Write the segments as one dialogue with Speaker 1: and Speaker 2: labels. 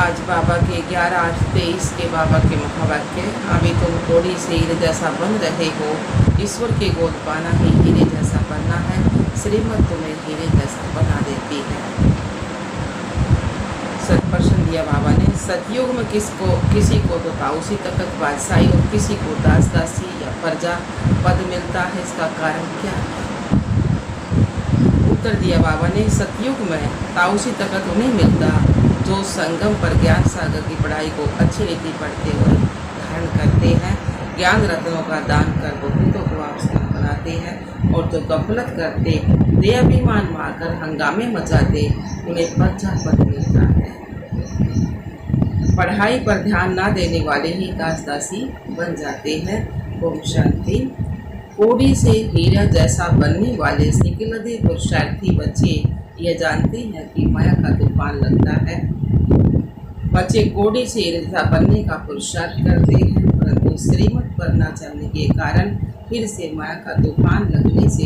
Speaker 1: आज बाबा के 11/8/23 के बाबा के महावाक्य। अभी तुम थोड़ी से हीरे जैसा बन रहे हो, ईश्वर के गोद पाना ही हीरे जैसा बनना है। श्रीमत तुम्हें हीरे जैसा बना देती है। सत्प्रश्न दिया बाबा ने। सतयुग में किसी को तो ताऊसी तखत बादशाही और किसी को दास दासी या प्रजा पद मिलता है, इसका कारण क्या है? उत्तर दिया बाबा ने। सतयुग में ताऊसी तखत उन्हें मिलता जो संगम पर ज्ञान सागर की पढ़ाई को अच्छी रीति पढ़ते हुए धारण करते हैं, ज्ञान रत्नों का दान कर बहुतों को आपसे बनाते हैं, और जो गफलत करते देहाभिमान मारकर हंगामे मचाते उन्हें पद मिलता है। पढ़ाई पर ध्यान न देने वाले ही दासदासी बन जाते हैं। ओम शांति। कोड़ी से हीरा जैसा बनने वाले निकलते पुरुषार्थी बच्चे यह जानते हैं कि माया का तूफान लगता है। बच्चे कोड़ी से हीरा बनने का पुरुषार्थ करते हैं, परंतु श्रीमत पर न चलने के कारण फिर से माया का तूफान लगने से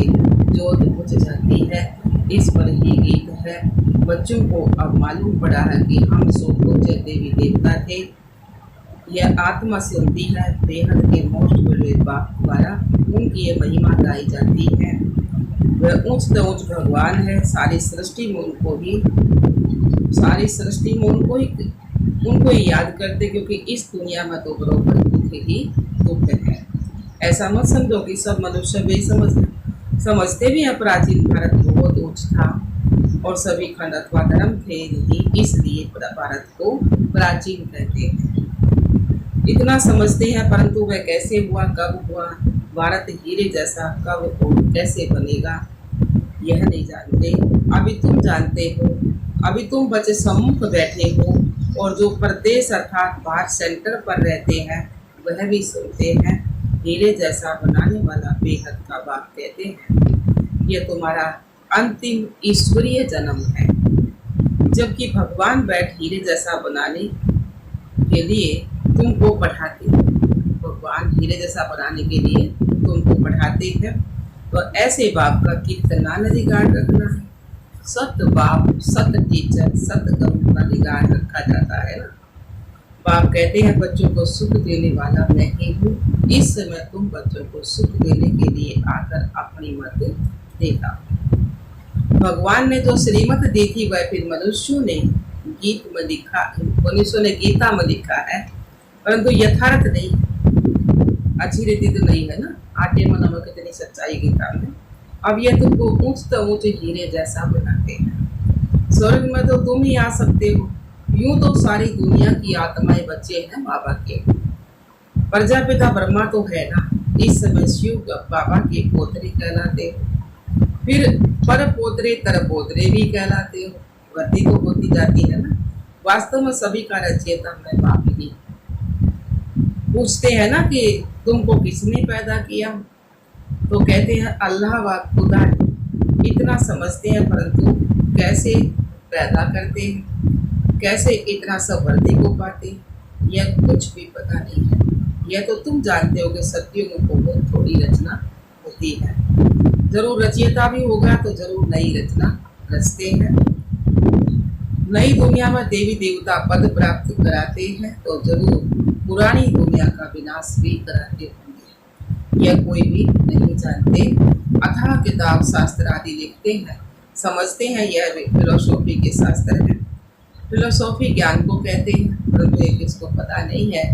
Speaker 1: जोत बुझ जाती है। इस पर ही गीत है। बच्चों को अब मालूम पड़ा है कि हम सो पूज्य देवी देवता थे। यह आत्मा सुनती है। बेहद के मोस्ट बड़े बाप द्वारा उनकी ये महिमा गाई जाती है। वह ऊंच भगवान है। सारी सृष्टि में उनको ही याद करते, क्योंकि इस दुनिया में तो बरोबर दुख ही दुख है। ऐसा मत समझो कि सब मनुष्य भी समझते भी हैं। प्राचीन भारत बहुत ऊंच था और सभी खंड अथवा धर्म थे नहीं, इसलिए भारत को प्राचीन कहते हैं। इतना समझते हैं, परंतु वह कैसे हुआ, कब हुआ, भारत हीरे जैसा कब और कैसे बनेगा, यह नहीं जानते। अभी तुम जानते हो। अभी तुम बच्चे सम्मुख बैठे हो और जो प्रदेश अर्थात बाहर सेंटर पर रहते हैं वह भी सुनते हैं। हीरे जैसा बनाने वाला बेहद का बाप कहते हैं, यह तुम्हारा अंतिम ईश्वरीय जन्म है। जबकि भगवान बैठ हीरे जैसा बनाने के लिए तुमको पढ़ाते हैं। भगवान हीरे जैसा बनाने के लिए तुमको पढ़ाते हैं, तो ऐसे बाप का कितना निगाह रखना है। सत बाप, सत टीचर, सत गुरु का निगाह रखा जाता है ना। बाप कहते हैं बच्चों को सुख देने वाला मैं ही हूँ। इस समय तुम बच्चों को सुख देने के लिए आकर अपनी मत देता। भगवान ने जो श्रीमत दी थी वह फिर मनुष्यों ने गीता में लिखा है, परंतु यथार्थ नहीं, अच्छी रीति तो नहीं है ना। आटे में नमक कितनी सच्चाई गीता में। अब यह तुमको ऊंच हीरे जैसा बनाते हैं। स्वर्ग में तो तुम ही आ सकते हो। यूं तो सारी दुनिया की आत्माएं बच्चे हैं बाबा के। प्रजापिता ब्रह्मा तो है ना। इस समय शिव बाबा के पोतरे कहलाते हो, फिर पर पोतरे तर पोतरे भी कहलाते हो। वृद्धि तो होती जाती है ना। वास्तव में सभी का रचयिता मैं बाप ही। पूछते हैं ना कि तुमको किसने पैदा किया, तो कहते हैं अल्लाह व खुदा। इतना समझते हैं, परंतु कैसे पैदा करते हैं, कैसे इतना सब वृद्धि को पाते, यह कुछ भी पता नहीं है। यह तो तुम जानते हो कि सत्युग को बहुत थोड़ी रचना होती है। जरूर रचयिता भी होगा तो जरूर नई रचना रचते हैं। नई दुनिया में देवी देवता पद प्राप्त कराते हैं तो जरूर पुरानी दुनिया का विनाश भी कराते होंगे। यह कोई भी नहीं जानते। अथाह किताब शास्त्र आदि लिखते हैं, समझते हैं यह फिलोसॉफी के शास्त्र है। फिलोसॉफी ज्ञान को कहते हैं, परंतु एक इसको पता नहीं है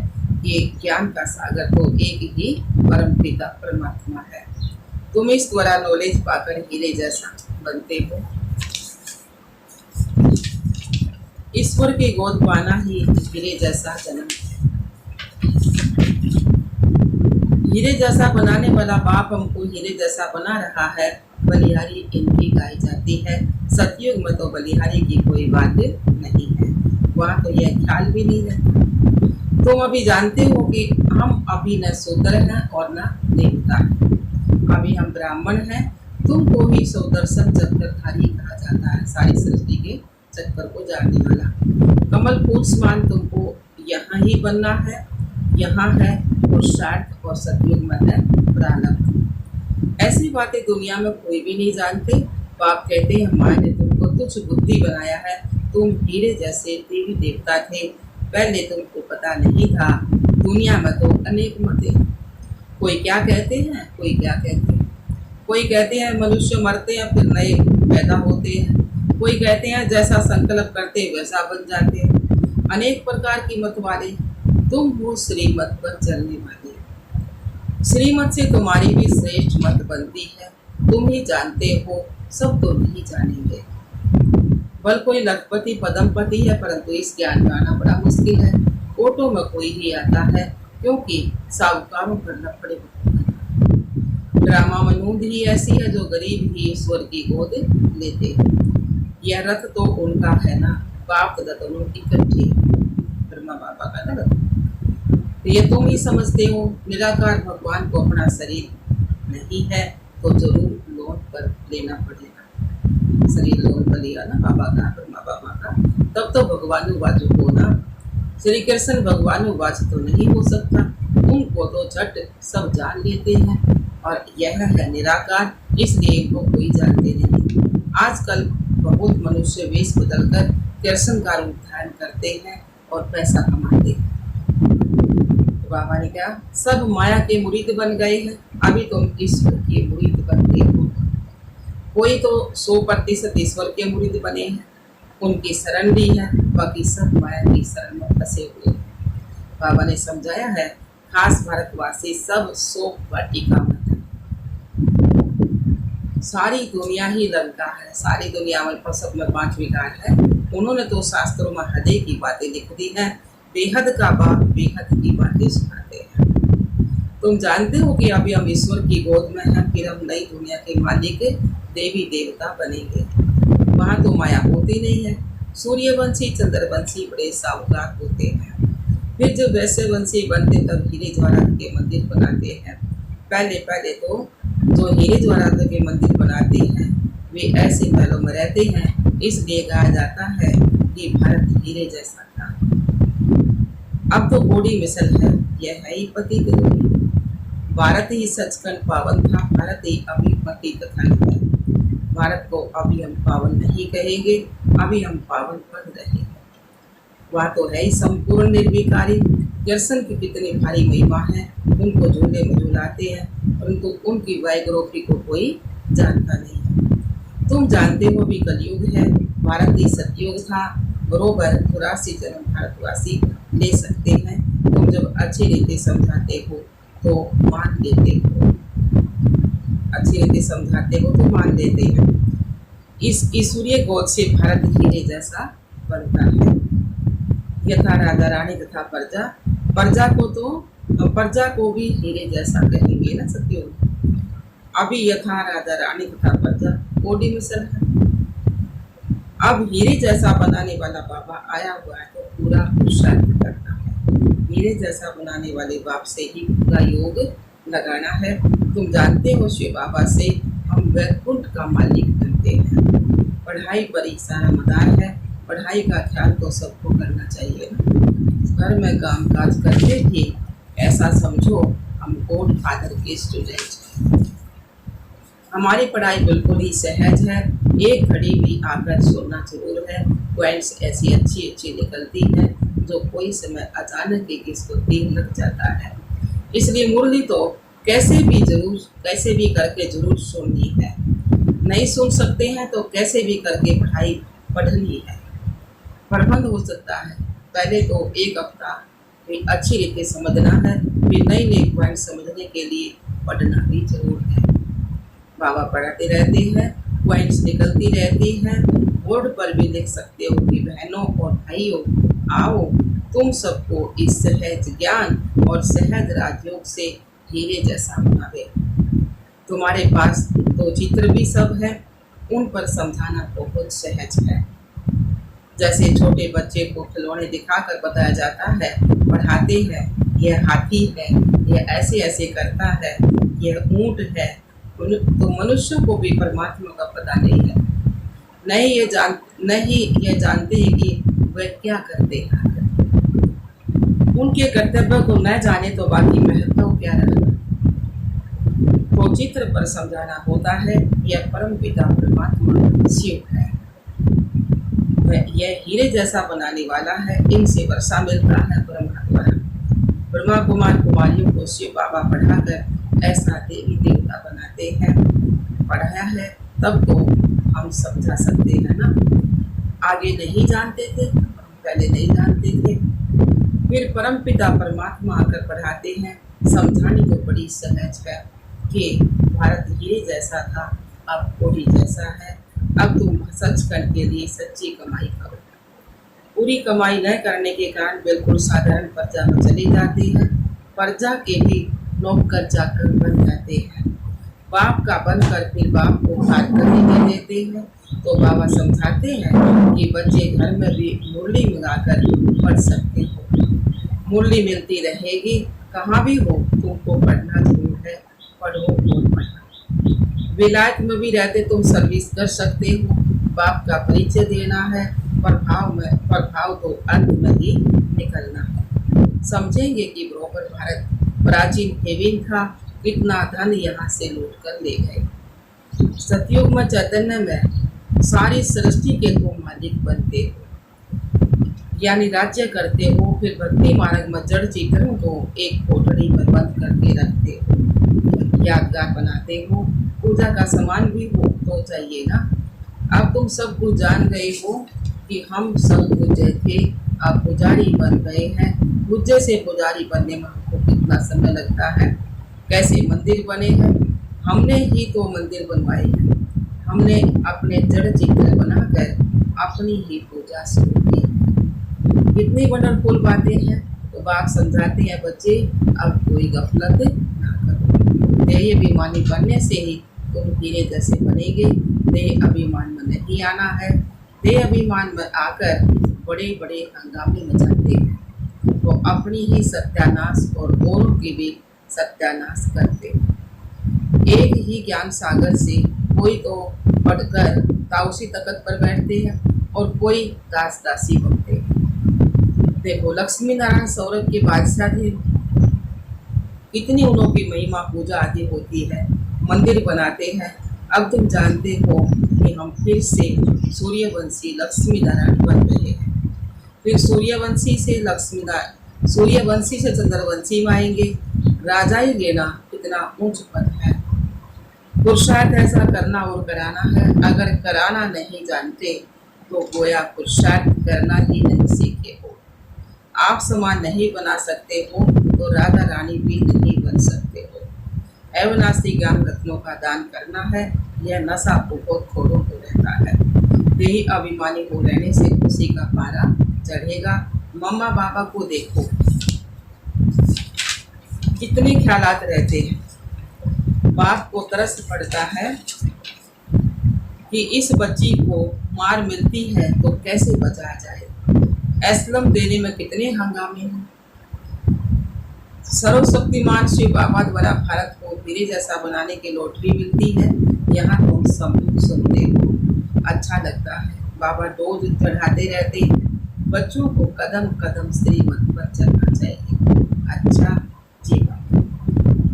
Speaker 1: कि ज्ञान का सागर तो एक ही परम पिता परमात्मा है। तुम इस द्वारा नॉलेज पाकर हीरे जैसा बनते हो। ईश्वर के गोद पाना ही हीरे जैसा जन्म है। हीरे जैसा बनाने वाला बाप हमको हीरे जैसा बना रहा है। बलिहारी इनकी गाई जाती है। सतयुग में तो बलिहारी की कोई बात नहीं है, वहाँ तो यह ख्याल भी नहीं रहता। तुम अभी जानते हो कि हम अभी न शूद्र हैं और न देवता हैं। अभी हम ब्राह्मण हैं। तुमको ही सौदर्शन चक्रधारी कहा जाता है, सारी सृष्टि के चक्कर को जानने वाला। कमल फूल समान तुमको यहाँ ही बनना है। यहाँ है पुरुषार्थ और सतयुग में है प्रारब्ध। ऐसी बातें दुनिया में कोई भी नहीं जानते। बाप कहते हैं माँ ने तुमको तुच्छ बुद्धि बनाया है, तुम हीरे जैसे देवी देवता थे। पहले तुमको पता नहीं था, दुनिया में तो अनेक मतें। कोई क्या कहते हैं, कोई क्या कहते हैं। कोई कहते हैं मनुष्य मरते हैं फिर नए पैदा होते हैं। कोई कहते हैं जैसा संकल्प करते वैसा बन जाते हैं। अनेक प्रकार की मत वाले। तुम हो श्रीमत पर चलने वाले। श्रीमत से तुम्हारी भी श्रेष्ठ मत बनती है। तुम ही जानते हो, सब तो नहीं जानेंगे। बल कोई लखपति पदमपति है, परंतु इस ज्ञान में आना बड़ा मुश्किल है। ओटो में कोई ही आता है, क्योंकि साहूकारों पर लपड़े ड्रामा मनूंद ही ऐसी है जो गरीब ही ईश्वर की गोद लेते हैं। यह रथ तो उनका है ना, बाप तथा दोनों इकट्ठे। ब्रह्मा बाबा का ना रथ। तो ये तुम ही समझते हो, निराकार भगवान को अपना शरीर नहीं है तो जरूर लोन पर लेना पड़ेगा। शरीर लोन पर लिया ना बाबा का, ब्रह्मा बाबा का, तब तो भगवानुवाच हो ना। श्री कृष्ण भगवानुवाच तो नहीं हो सकता, उनको तो झट सब जान लेते हैं। और यह है निराकार, इसलिए इनको कोई जानते नहीं। आजकल बहुत मनुष्य वेश बदलकर कृष्ण का रूप धारण करते हैं और पैसा कमाते हैं। तो बाबा ने कहा सब माया के मुरीद बन गए हैं, अभी तुम ईश्वर के मुरीद बनते हो। कोई तो 100% ईश्वर के मुरीद बने हैं, उनकी शरण ली है, बाकी सब माया की शरण में फंसे हुए। बाबा ने समझाया है, खास भारतवासी सब 100 वाटिका में। सारी दुनिया ही लंका है, सारी दुनिया में सब में 5 विकार है। उन्होंने तो शास्त्रों में हृदय की बातें लिख दी हैं। बेहद का बाप बेहद की बातें सुनाते हैं। तुम जानते हो कि अभी हम ईश्वर की गोद में हैं, फिर हम नई दुनिया के मालिक देवी देवता बनेंगे। वहाँ तो माया होती नहीं है। सूर्यवंशी चंद्रवंशी बड़े साहूकार होते हैं। फिर जब वैसे वंशी बनते तब हीरे जवाहरात के मंदिर बनाते हैं। पहले पहले तो जो हीरे जवाहरात के मंदिर बनाते हैं वे ऐसे महलों में रहते हैं, इसलिए कहा जाता है कि भारत हीरे जैसा था। अब तो बॉडी मिसल है, यह है ही पति देवी। भारत ही सचखंड पावन था, भारत ही अभी पति कथन है। भारत को अभी हम पावन नहीं कहेंगे, अभी हम पावन बन रहे हैं। वह तो है ही संपूर्ण निर्विकारी। कृष्ण की कितनी भारी महिमा है, उनको झूले में झूलाते हैं, परंतु उनकी बायोग्राफी को कोई जानता नहीं है। तुम जानते हो भी कलयुग है, भारत ही सतयुग था। बरोबर 84 जन्म भारतवासी ले सकते हैं। तुम जब अच्छी रीति समझाते हो तो मान लेते हो, अच्छी रीति समझाते हो तो मान लेते हैं। इस ईश्वरीय गोद से भारत हीरे जैसा बनता है। यथा राजा रानी तथा प्रजा, प्रजा को भी हीरे जैसा कहेंगे ना सत्योग। अभी यथा राजा रानी तथा प्रजा कोडी मिसल है। अब हीरे जैसा बनाने वाला बाबा आया हुआ है तो पूरा पुरुषार्थ करना है। हीरे जैसा बनाने वाले बाप से ही पूरा योग लगाना है। तुम जानते हो शिव बाबा से हम वैकुंठ का मालिक बनते हैं। पढ़ाई पर ही सारा मदार है, पढ़ाई का ख्याल तो सबको करना चाहिए ना। घर में काम काज करते भी ऐसा समझो हम गॉड फादर के स्टूडेंट हैं। हमारी पढ़ाई बिल्कुल ही सहज है, एक घड़ी भी आकर सोना जरूर है। पॉइंट्स ऐसी अच्छी अच्छी निकलती है जो कोई समय अचानक ही किसको दिन लग जाता है। इसलिए मुरली तो कैसे भी करके जरूर सुननी है। नहीं सुन सकते हैं तो कैसे भी करके पढ़ाई पढ़नी है। प्रबंध हो सकता है, पहले तो एक हफ्ता अच्छी रीति समझना है, फिर नई नई पॉइंट समझने के लिए पढ़ना भी जरूर है। बाबा पढ़ाते रहते हैं, पॉइंट्स निकलती रहती हैं। बोर्ड पर भी लिख सकते हो कि बहनों और भाइयों आओ तुम सबको इस सहज ज्ञान और सहज राजयोग से हीरे जैसा बनावे। तुम्हारे पास तो चित्र भी सब है, उन पर समझाना बहुत सहज है। जैसे छोटे बच्चे को खिलौने दिखाकर बताया जाता है, पढ़ाते हैं, यह हाथी है, यह ऐसे ऐसे करता है, यह ऊंट है। तो मनुष्यों को भी परमात्मा का पता नहीं है। नहीं ये जानते हैं कि वह क्या करते हैं। उनके कर्तव्य को न जाने तो बाकी महत्व क्या रहेगा। तो चित्र पर समझाना होता है, यह परम पिता परमात्मा शिव है। वह यह हीरे जैसा बनाने वाला है। इनसे वर्षा मिलता है ब्रह्मा द्वारा। ब्रह्मा कुमार कुमारियों को शिव बाबा पढ़ाकर ऐसा देवी देवता बनाते हैं। पढ़ाया है तब तो हम समझा सकते हैं ना। आगे नहीं जानते थे, पहले नहीं जानते थे, फिर परम पिता परमात्मा आकर पढ़ाते हैं। समझानी तो बड़ी सहज है कि भारत हीरे जैसा था, अब कोड़ी जैसा है। अब तुम सचखंड के लिए सच्ची कमाई करो। पूरी कमाई न करने के कारण बिल्कुल साधारण प्रजा में चले जाते हैं। प्रजा के भी नौकर चाकर बन जाते हैं। बाप का बनकर फिर बाप को हार करने दे देते हैं। तो बाबा समझाते हैं कि बच्चे घर में भी मुरली मंगाकर पढ़ सकते हो। मुरली मिलती रहेगी, कहाँ भी हो तुमको पढ़ना जरूर है। पढ़ो और पढ़ना। विलायत में भी रहते तुम सर्विस कर सकते हो। बाप का परिचय देना है। प्रभाव तो अंत में ही निकलना है। समझेंगे कि बरोबर भारत प्राचीन हेविन था, कितना धन यहाँ से लूट कर ले गए। सतयुग में चैतन्य में सारी सृष्टि के तुम मालिक बनते हो, यानी राज्य करते हो। फिर भक्ति मार्ग में जड़ चीतरों को एक कोठरी में बंद करके रखते हो, यादगार बनाते हो। पूजा का सामान भी हो तो चाहिए ना। अब तुम सब कुछ जान गए हो कि हम सब गुज्जे थे, अब पुजारी बन गए हैं। गुज्जे से पुजारी बनने में हमको कितना समय लगता है। कैसे मंदिर बने हैं, हमने ही तो मंदिर बनवाए हैं। हमने अपने जड़ चित्र बनाकर अपनी ही पूजा शुरू की। कितनी वंडरफुल बातें हैं। तो बाप समझाते हैं बच्चे अब कोई गफलत ना करो। देह अभिमानी बनने से ही तुम हीरे जैसे बनेंगे। देह अभिमान में नहीं आना है। देह अभिमान में आकर बड़े बड़े हंगामे मचाते हैं। वो अपनी ही सत्यानाश और औरों की भी सत्यानाश करते हैं। एक ही ज्ञान सागर से कोई तो पढ़कर ताउसी तख्त पर बैठते हैं और कोई दास दासी बनते हैं। देखो लक्ष्मी नारायण सौरभ के बादशाह थे। कितनी उनकी महिमा पूजा आदि होती है, मंदिर बनाते हैं। अब तुम जानते हो कि हम फिर से सूर्यवंशी लक्ष्मी नारायण बन रहे हैं। फिर सूर्यवंशी से चंद्रवंशी में आएंगे। राजा ही लेना कितना ऊंच पद है। पुरुषार्थ ऐसा करना और कराना है। अगर कराना नहीं जानते तो गोया पुरुषार्थ करना ही नहीं सीखे हो। आप समान नहीं बना सकते हो तो राधा रानी भी नहीं बन सकते हो। अविनाशी ज्ञान रत्नों का दान करना है। यह नशा बहुत खोरों को रहता है। देही अभिमानी हो रहने से खुशी का पारा चढ़ेगा। मम्मा बाबा को देखो कितने ख्यालात रहते हैं। बाप को तरस पड़ता है कि इस बच्ची को मार मिलती है तो कैसे बचाया जाए। एस्लम देने में कितने हंगामे हैं। सर्वशक्तिमान शिव बाबा द्वारा भारत को हीरे जैसा बनाने की लॉटरी मिलती है। यहाँ तुम सब सुनते हो, अच्छा लगता है। बाबा डोज चढ़ाते रहते हैं। बच्चों को कदम कदम श्रीमत पर चलना चाहिए। अच्छा जी बाबा।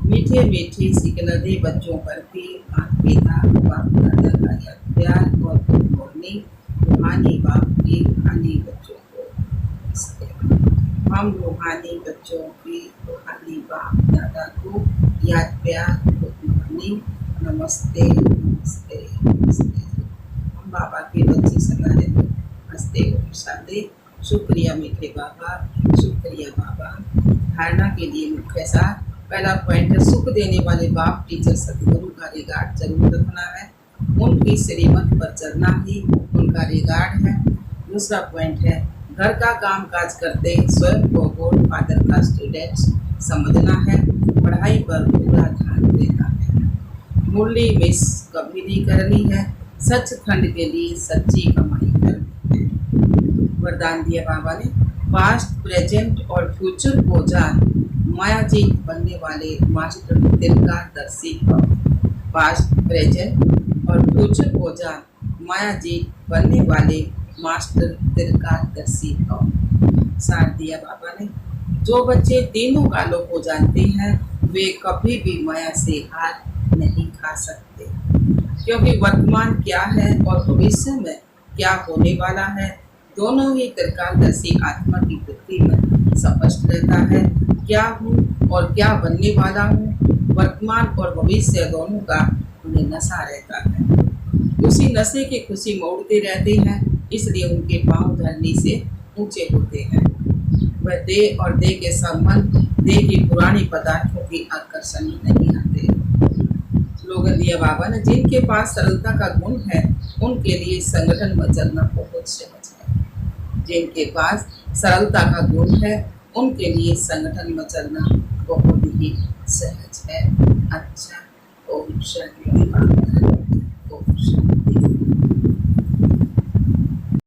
Speaker 1: मीठे मीठे सिकलदे बच्चों पर भी माता पिता बाप दादा का याद प्यार और गुड मॉर्निंग। रूहानी बाप की रूहानी बच्चों को हम रूहानी बच्चों की रूहानी बाप दादा को याद प्यार गुड मॉर्निंग, नमस्ते नमस्ते नमस्ते। हम बाबा के बच्चे सदा रहते हंसते और शादे। शुक्रिया मीठे बाबा, शुक्रिया बाबा। धारणा के लिए मुख्य सार पहला पॉइंट है सुख देने वाले बाप टीचर सतगुरु का रिगार्ड जरूर रखना है। उनकी श्रीमत पर चलना ही उनका रिगार्ड है। दूसरा पॉइंट है घर का काम काज करते स्वयं को गॉड फादर का स्टूडेंट समझना है। पढ़ाई पर पूरा ध्यान देना है। मुरली मिस कभी नहीं करनी है। सचखंड के लिए सच्ची कमाई करनी है। वरदान दिया बाबा ने पास्ट प्रेजेंट और फ्यूचर को जान मायाजीत बनने वाले मास्टर तिरकारदर्शी भव। पास्ट प्रेजेंट और फ्यूचर को जान मायाजीत बनने वाले मास्टर तिरकारदर्शी भव। सार दिया बाबा ने जो बच्चे तीनों कालों को जानते हैं वे कभी भी माया से हार नहीं खा सकते, क्योंकि वर्तमान क्या है और भविष्य में क्या होने वाला है, दोनों ही त्रिकालदर्शी आत्मा की बुद्धि में स्पष्ट रहता है। क्या हूँ और क्या बनने वाला हूँ, वर्तमान और भविष्य दोनों का उन्हें नशा रहता है। उसी नशे की खुशी में उड़ते रहते हैं, इसलिए उनके पांव धरनी से ऊंचे होते हैं। वह देह और देह के संबंध, देह की पुरानी पदार्थों की आकर्षण में नहीं आते। स्लोगन दिया बाबा ने, जिनके पास सरलता का गुण है उनके लिए संगठन में चलना बहुत सहज है। जिनके पास सरलता का गुण है उनके लिए संगठन में चलना बहुत ही सहज है। अच्छा, ओम शांति। ओम शांति।